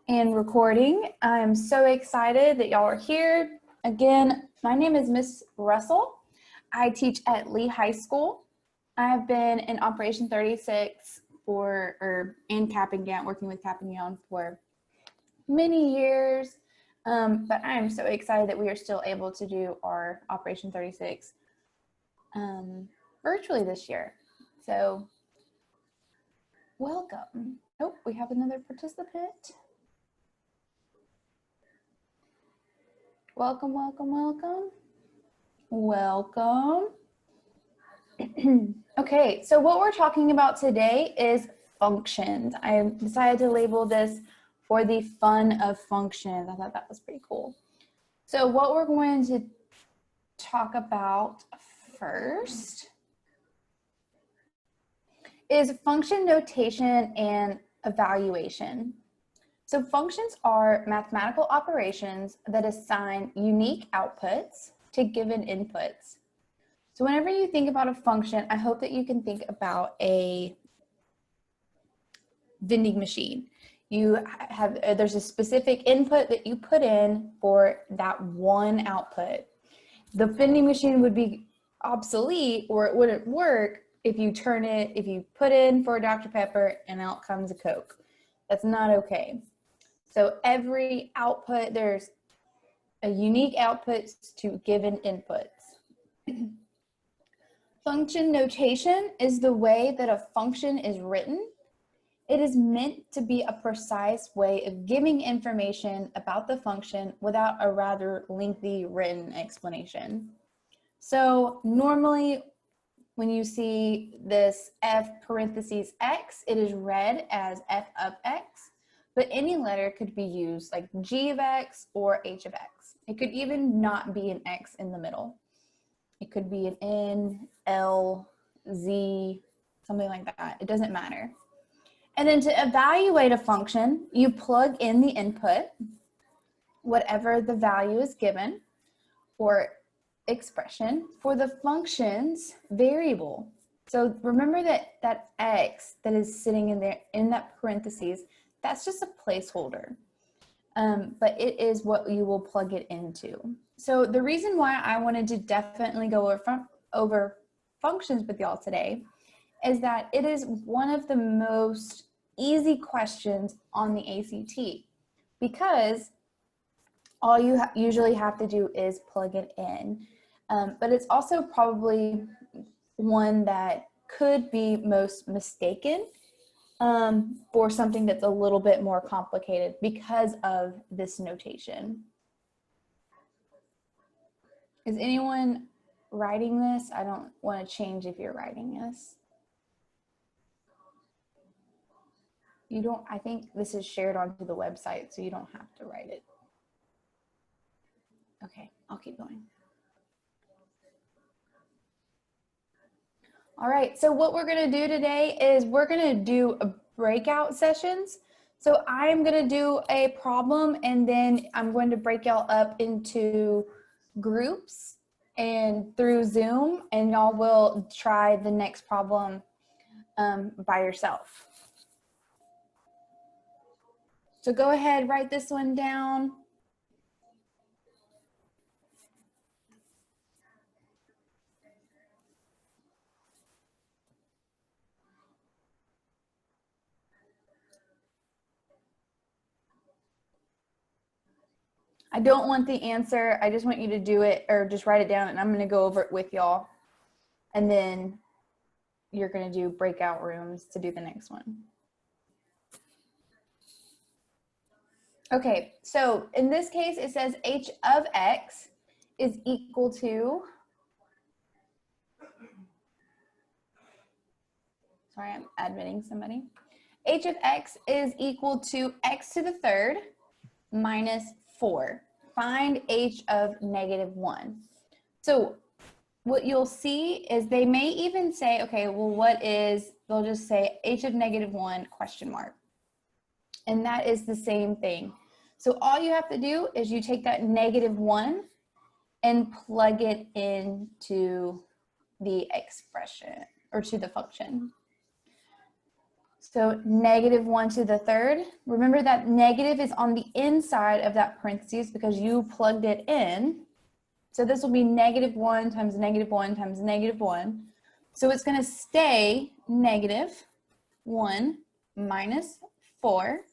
And recording. I'm so excited that y'all are here. Again, my name is Miss Russell. I teach at Lee High School. I've been in Operation 36 in CAP&GOWN, working with CAP&GOWN for many years. But I am so excited that we are still able to do our Operation 36 virtually this year. So welcome. Oh, we have another participant. Welcome, welcome, welcome. Welcome. Okay, so what we're talking about today is functions. I decided to label this for the fun of functions. I thought that was pretty cool. So what we're going to talk about first is function notation and evaluation. So functions are mathematical operations that assign unique outputs to given inputs. So whenever you think about a function, I hope that you can think about a vending machine. There's a specific input that you put in for that one output. The vending machine would be obsolete, or it wouldn't work if you put in for a Dr. Pepper and out comes a Coke. That's not okay. So every output, there's a unique output to given inputs. Function notation is the way that a function is written. It is meant to be a precise way of giving information about the function without a rather lengthy written explanation. So normally when you see this f parentheses x, it is read as f of x. But any letter could be used, like g of x or h of x. It could even not be an x in the middle. It could be an n, l, z, something like that. It doesn't matter. And then to evaluate a function, you plug in the input, whatever the value is given, or expression for the function's variable. So remember that x that is sitting in there in that parentheses, that's just a placeholder, but it is what you will plug it into. So the reason why I wanted to definitely go over functions with y'all today is that it is one of the most easy questions on the ACT, because all you usually have to do is plug it in. But it's also probably one that could be most mistaken for something that's a little bit more complicated because of this notation. Is anyone writing this? I don't want to change if you're writing this. You don't, I think this is shared onto the website, so you don't have to write it. Okay, I'll keep going. All right, so what we're gonna do today is we're gonna do a breakout sessions. So I'm gonna do a problem, and then I'm going to break y'all up into groups and through Zoom, and y'all will try the next problem by yourself. So go ahead, write this one down. I don't want the answer. I just want you to do it, or just write it down, and I'm going to go over it with y'all. And then you're going to do breakout rooms to do the next one. Okay, so in this case, it says h of x is equal to, sorry, I'm admitting somebody. H of x is equal to x to the third minus 4. Find h of -1. So what you'll see is they may even say, okay, well, they'll just say h of -1 question mark. And that is the same thing. So all you have to do is you take that -1 and plug it into the expression, or to the function. So -1 to the third. Remember that negative is on the inside of that parentheses because you plugged it in. So this will be -1 times -1 times -1. So it's going to stay -1 minus 4.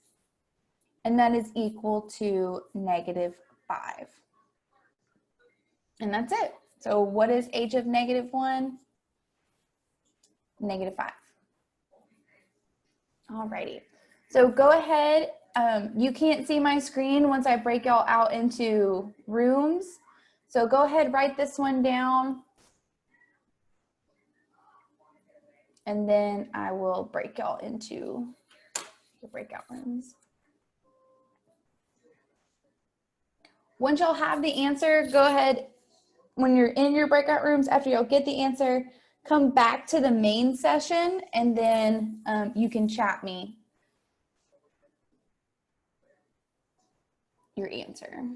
And that is equal to -5. And that's it. So what is h of -1? -5. Alrighty. So go ahead. You can't see my screen once I break y'all out into rooms. So go ahead, write this one down. And then I will break y'all into the breakout rooms. Once y'all have the answer, go ahead. When you're in your breakout rooms, after y'all get the answer, come back to the main session and then you can chat me your answer.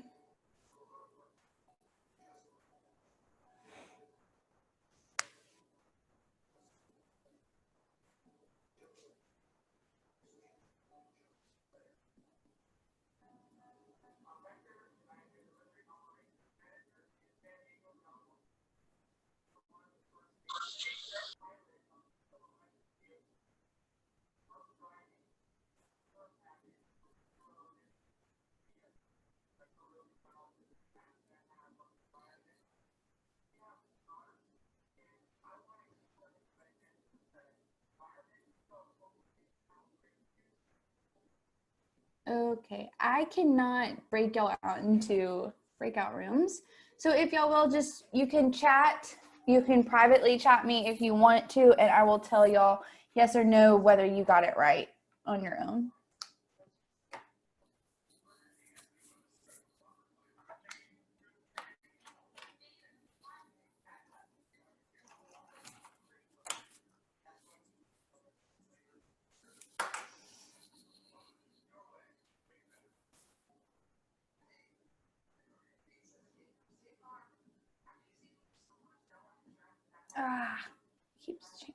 Okay, I cannot break y'all out into breakout rooms. So if y'all will just, you can chat, you can privately chat me if you want to, and I will tell y'all yes or no whether you got it right on your own. Keeps changing.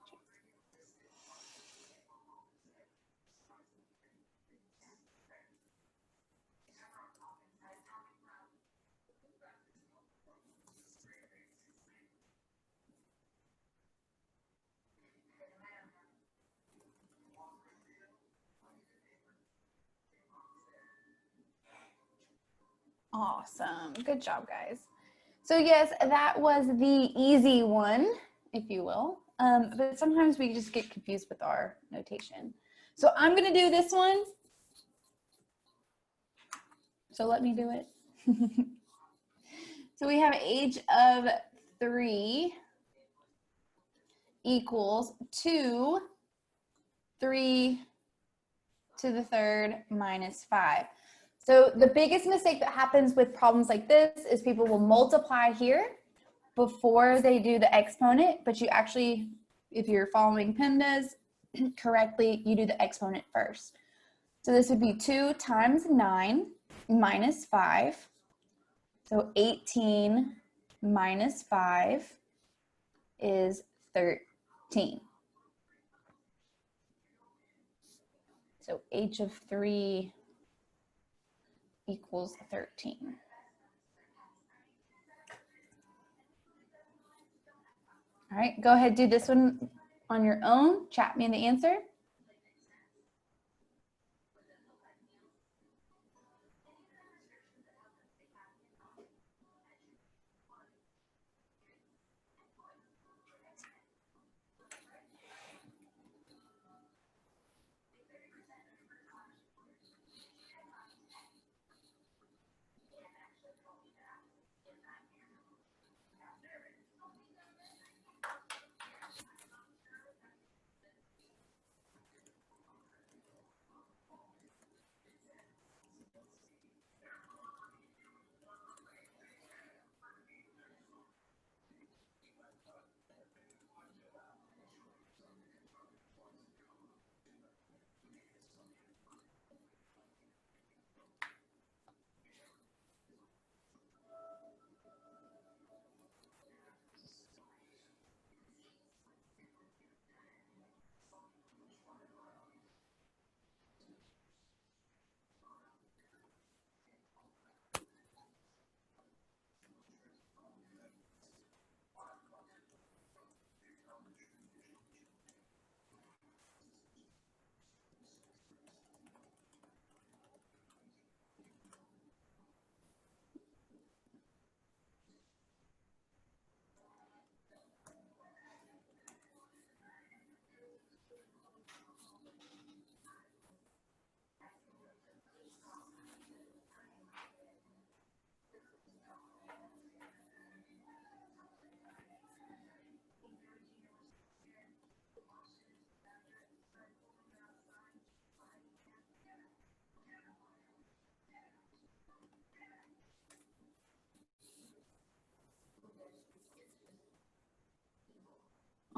Awesome, good job, guys. So yes, that was the easy one, if you will. But sometimes we just get confused with our notation. So I'm gonna do this one. So let me do it. So we have age of 3 equals 2, 3 to the third minus 5. So the biggest mistake that happens with problems like this is people will multiply here before they do the exponent, but you actually, if you're following PEMDAS correctly, you do the exponent first. So this would be 2 times 9 minus 5. So 18 minus 5 is 13. So h of 3 equals 13. All right, go ahead, do this one on your own. Chat me the answer.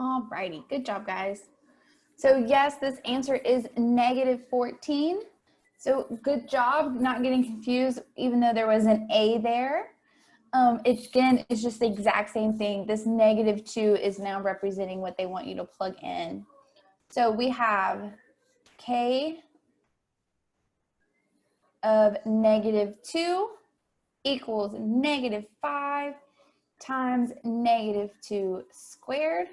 All righty, good job, guys. So yes, this answer is -14. So good job not getting confused, even though there was an A there. It's just the exact same thing. This -2 is now representing what they want you to plug in. So we have K of -2 equals -5 times -2 squared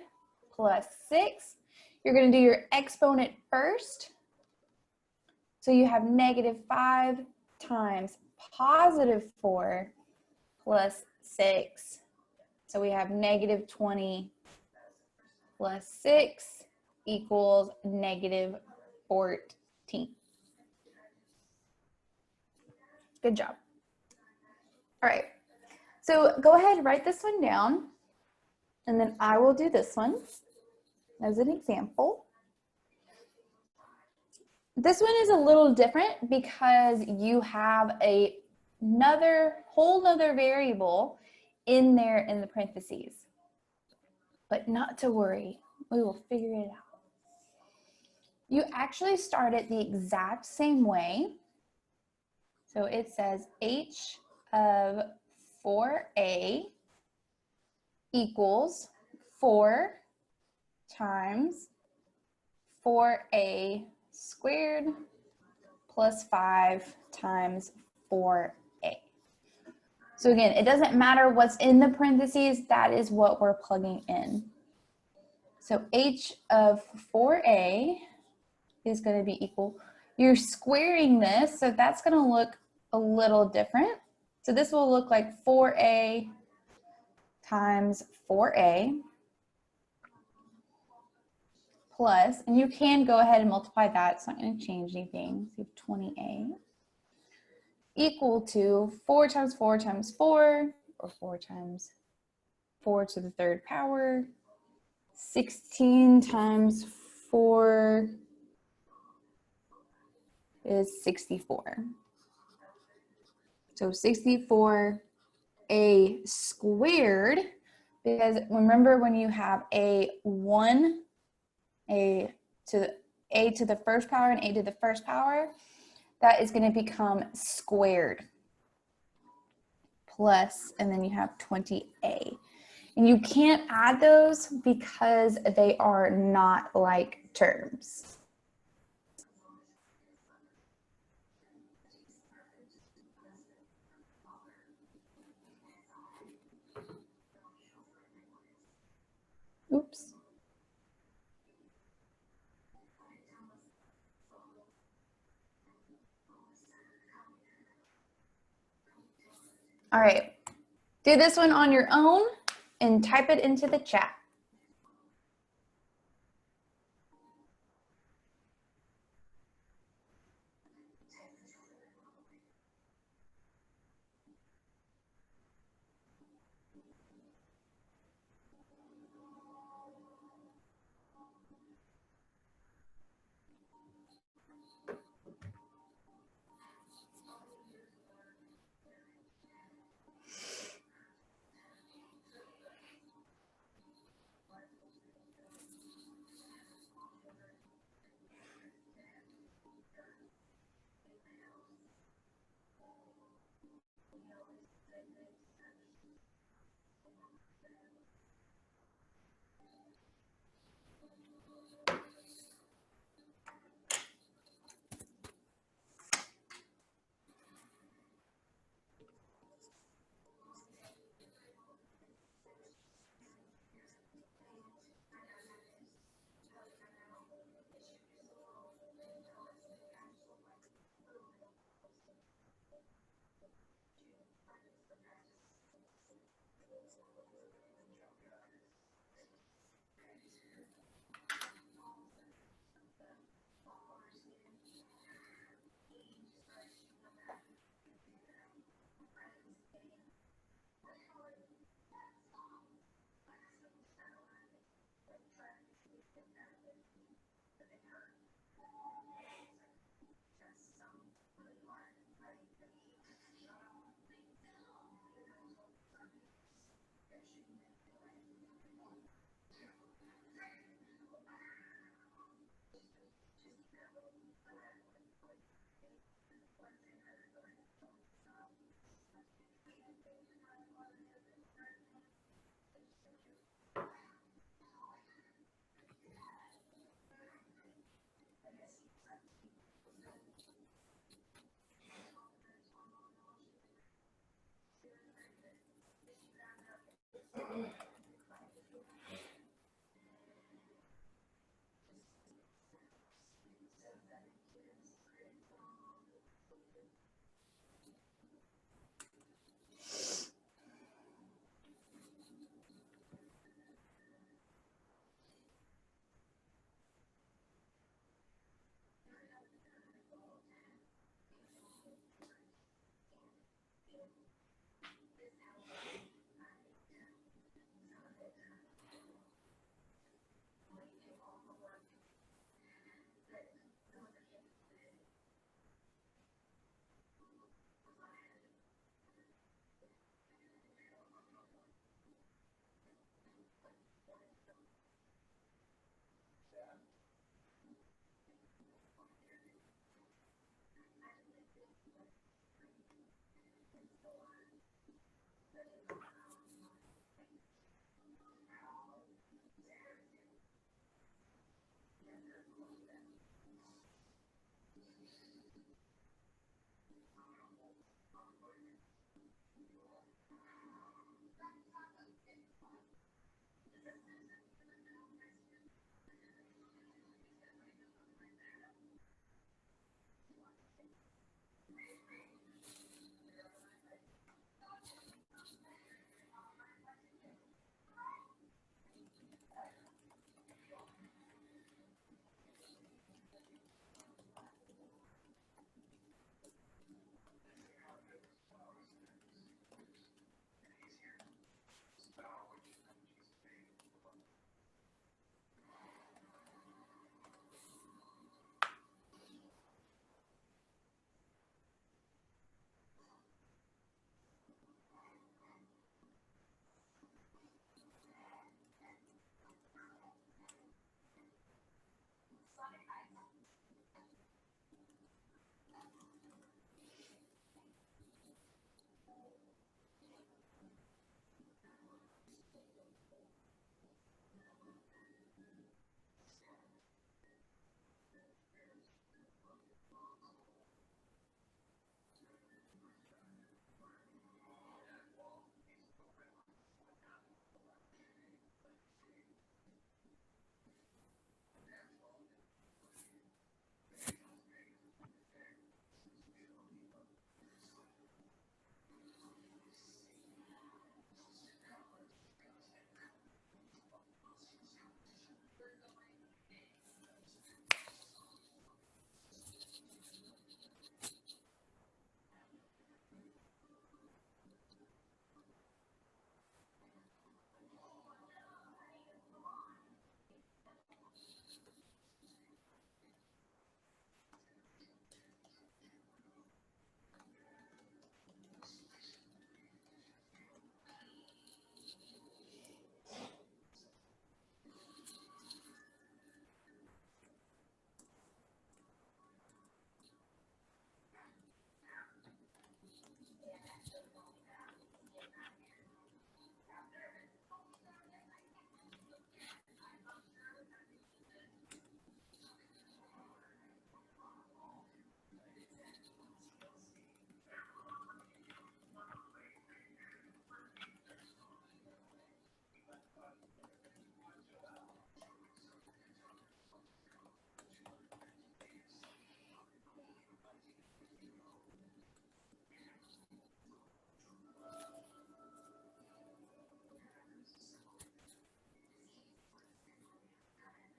plus 6. You're going to do your exponent first. So you have -5 times +4 plus 6. So we have -20 plus 6 equals -14. Good job. All right. So go ahead and write this one down, and then I will do this one as an example. This one is a little different because you have whole nother variable in there in the parentheses. But not to worry, we will figure it out. You actually start it the exact same way. So it says h of 4a equals 4 times 4a squared plus 5 times 4a. So again, it doesn't matter what's in the parentheses, that is what we're plugging in. So h of 4a is going to be equal, you're squaring this, so that's going to look a little different. So this will look like 4a times 4a plus, and you can go ahead and multiply that, it's not going to change anything. So you have 20a equal to 4 times 4 times 4, or 4 times 4 to the third power, 16 times 4 is 64. So 64a squared, because remember when you have a to the first power and a to the first power, that is going to become squared plus, and then you have 20a. And you can't add those because they are not like terms. Oops. All right, do this one on your own and type it into the chat.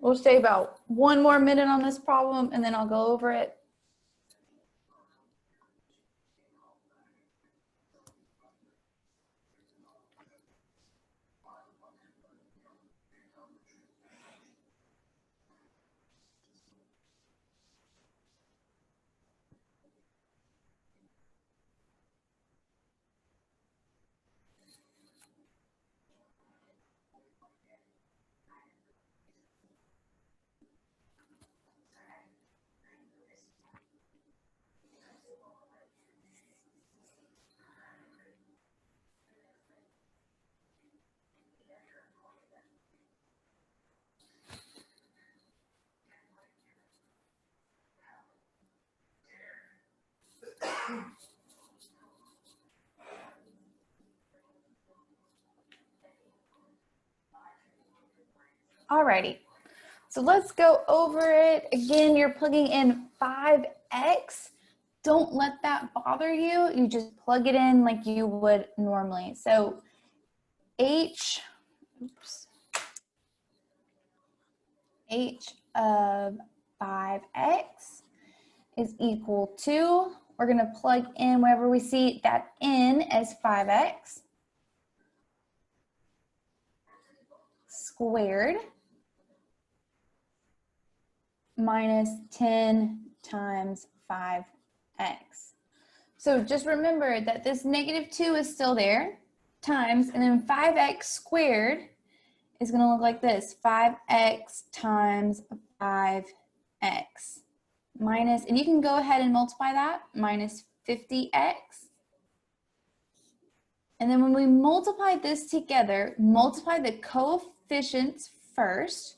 We'll stay about 1 more minute on this problem and then I'll go over it. Alrighty, so let's go over it. Again, you're plugging in 5x. Don't let that bother you. You just plug it in like you would normally. So h of 5x is equal to, we're going to plug in wherever we see that n as 5x squared minus 10 times 5x. So just remember that this -2 is still there, times, and then 5x squared is going to look like this, 5x times 5x minus, and you can go ahead and multiply that, minus 50x. And then when we multiply this together, multiply the coefficients first.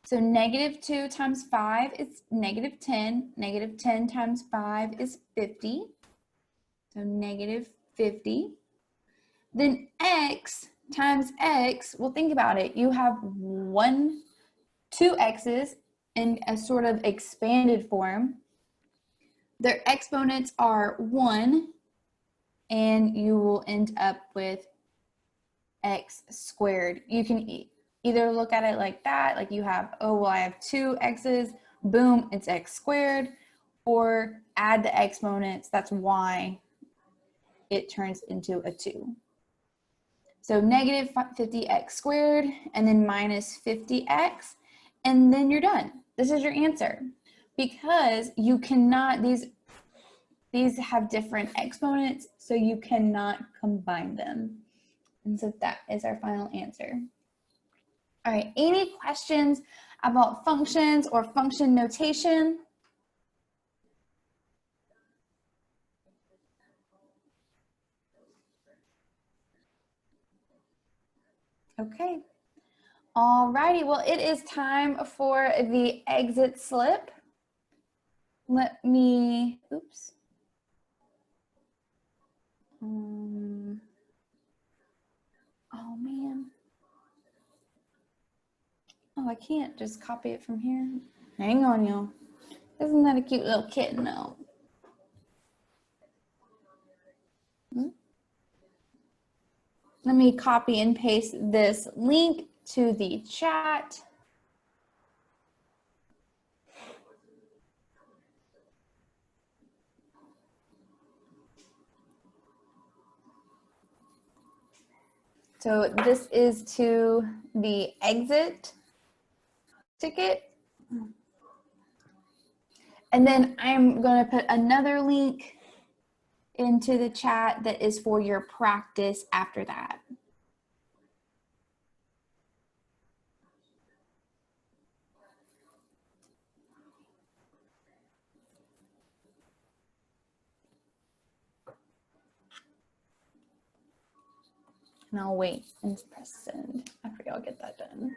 So -2 times 5 is -10. -10 times 5 is 50. So -50. Then x times x, well, think about it. You have two x's in a sort of expanded form. Their exponents are 1, and you will end up with x squared. You can either look at it like that, like you have, oh, well, I have 2 x's, boom, it's x squared, or add the exponents, that's why it turns into a 2. So negative 50x squared, and then minus 50x, and then you're done. This is your answer. Because you cannot, these have different exponents, so you cannot combine them. And so that is our final answer. All right, any questions about functions or function notation? Okay. All righty, well, it is time for the exit slip. Let me, oops. Oh man. Oh, I can't just copy it from here. Hang on, y'all. Isn't that a cute little kitten though? Let me copy and paste this link to the chat. So this is to the exit ticket. And then I'm going to put another link into the chat that is for your practice after that. And I'll wait and press send. I forget I'll get that done.